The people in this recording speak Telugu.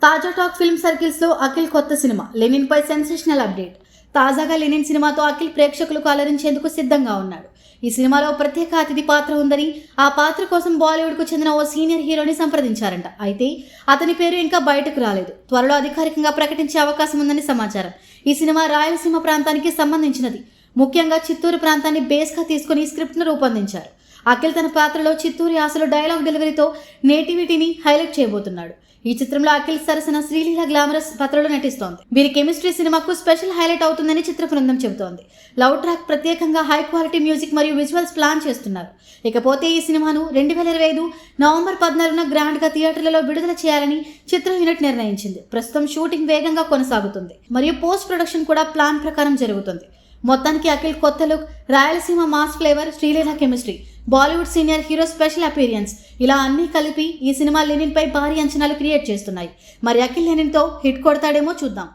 తాజా టాక్ ఫిల్మ్ సర్కిల్స్ లో అఖిల్ కొత్త సినిమా లెనిన్ పై సెన్సేషనల్ అప్డేట్. తాజాగా లెనిన్ సినిమాతో అఖిల్ ప్రేక్షకులకు అలరించేందుకు సిద్ధంగా ఉన్నాడు. ఈ సినిమాలో ప్రత్యేక అతిథి పాత్ర ఉందని, ఆ పాత్ర కోసం బాలీవుడ్ కు చెందిన ఓ సీనియర్ హీరోని సంప్రదించారంట. అయితే అతని పేరు ఇంకా బయటకు రాలేదు. త్వరలో అధికారికంగా ప్రకటించే అవకాశం ఉందని సమాచారం. ఈ సినిమా రాయలసీమ ప్రాంతానికి సంబంధించినది. ముఖ్యంగా చిత్తూరు ప్రాంతాన్ని బేస్ గా తీసుకుని స్క్రిప్ట్ ను రూపొందించారు. అఖిల్ తన పాత్రలో చిత్తూరు యాసలో డైలాగ్ డెలివరీతో నేటివిటీని హైలైట్ చేయబోతున్నాడు. ఈ చిత్రంలో అఖిల్ సరసన శ్రీలీల గ్లామరస్ పాత్రలో నటిస్తోంది. వీరి కెమిస్ట్రీ సినిమాకు స్పెషల్ హైలైట్ అవుతుందని చిత్ర బృందం చెబుతోంది. లవ్ ట్రాక్ ప్రత్యేకంగా హై క్వాలిటీ మ్యూజిక్ మరియు విజువల్స్ ప్లాన్ చేస్తున్నారు. ఇకపోతే ఈ సినిమాను 2025 నవంబర్ 14న గ్రాండ్ గా థియేటర్లలో విడుదల చేయాలని చిత్ర యూనిట్ నిర్ణయించింది. ప్రస్తుతం షూటింగ్ వేగంగా కొనసాగుతుంది మరియు పోస్ట్ ప్రొడక్షన్ కూడా ప్లాన్ ప్రకారం జరుగుతుంది. మొత్తానికి అఖిల్ కొత్త look, Rayalaseema mass flavour, Sreeleela chemistry, Bollywood senior hero special appearance, ఇలా అన్నీ కలిపి ఈ సినిమా లెనిన్ పై భారీ అంచనాలు క్రియేట్ చేస్తున్నాయి. మరి అఖిల్ లెనిన్ తో హిట్ కొడతాడేమో చూద్దాం.